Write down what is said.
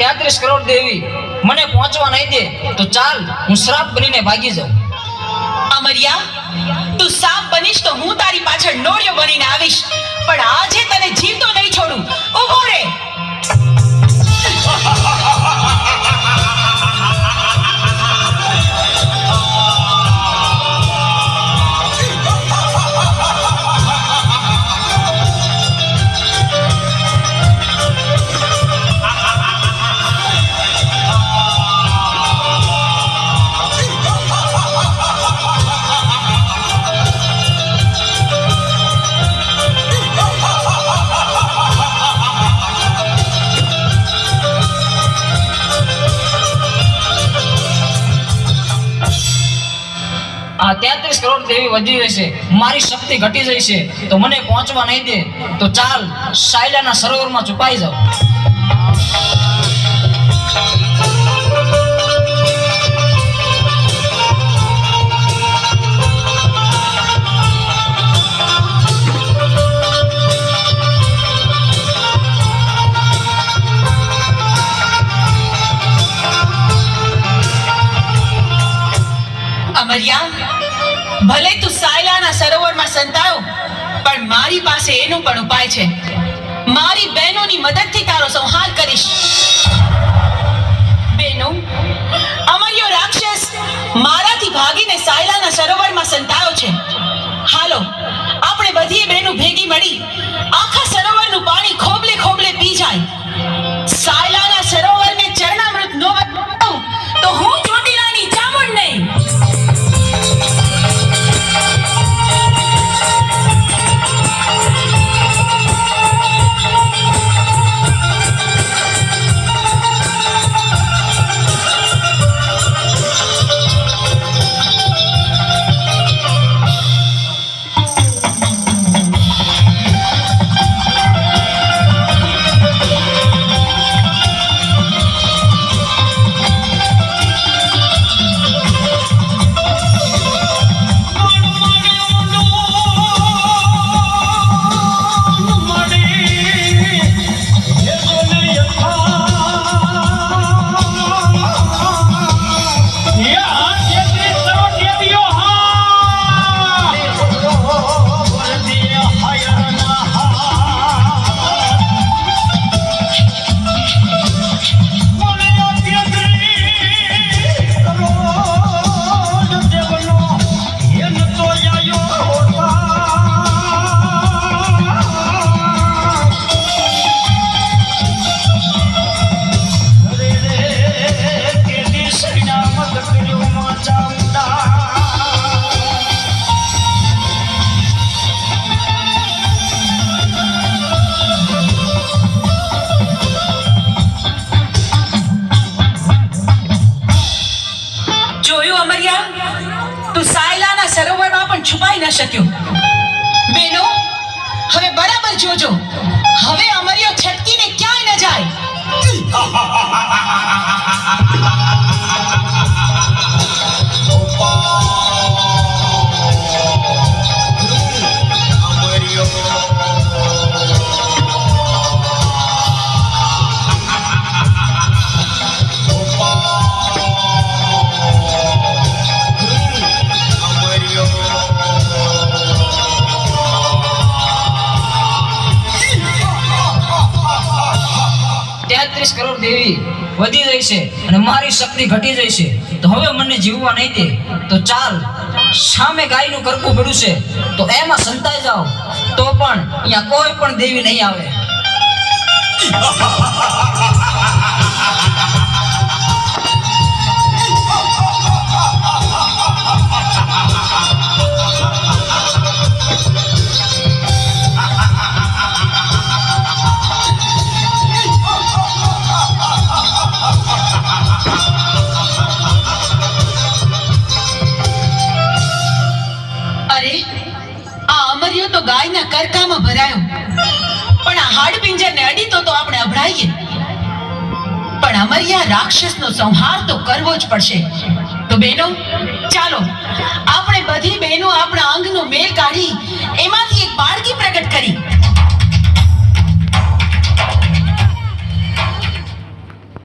33 કરોડ દેવી મને પહોંચવા નહીં દે તો ચાલ હું શ્રાપ બનીને ભાગી જાઉં. અમરિયા, તું સાપ બનીશ તો હું તારી પાછળ નોળિયો બનીને આવીશ, પણ આજે તને જીવતો નહીં છોડું. ઊભો રહે. આ 33 કરોડ દેવી વધી જશે, મારી શક્તિ ઘટી જશે તો મને પહોંચવા નહીં દે તો ચાલ સાયલાના સરોવરમાં છુપાઈ જાવ. અમરિયા, ભલે તું સાયલાના સરોવરમાં સંતાયો, પણ મારી પાસે એનું પણ ઉપાય છે. મારી બહેનોની મદદથી તારો સંહાર કરીશ. બહેનો, અમરિયો રાક્ષસ મારાથી ભાગીને સાયલાના સરોવરમાં સંતાયો છે. હાલો, આપણે બધી બહેનો ભેગી મળી આખા સરોવરનું પાણી ખોબલે ખોબલે પી જાય. સાયલાના સરોવરને ચરણામૃત ન બનાવું તો હું ચોટીલાની ચામુંડ નહીં. તું સાયલાના સરોવરમાં પણ છુપાઈ ન શક્યો. બેનો, હવે બરાબર જોજો, હવે અમરિયો છટકીને ક્યાંય ન જાય. કરોડ દેવી વધી જશે અને મારી શક્તિ ઘટી જશે તો હવે મને જીવવા નહીં દે તો ચાલ સામે ગાયનું કરકું પડ્યું છે તો એમાં સંતાઈ જાઓ તો પણ અહીંયા કોઈ પણ દેવી નહીં આવે. તો ગાયના કરકામાં ભરાયો, પણ આ હાડપિંજરને અડી તો આપણે અભડાઈએ. પણ અમરિયા રાક્ષસનો સંહાર તો કરવો જ પડશે. તો બહેનો, ચાલો આપણે બધી બહેનો આપણા અંગનો મેલ કાઢી એમાંથી એક બાળકી પ્રગટ કરી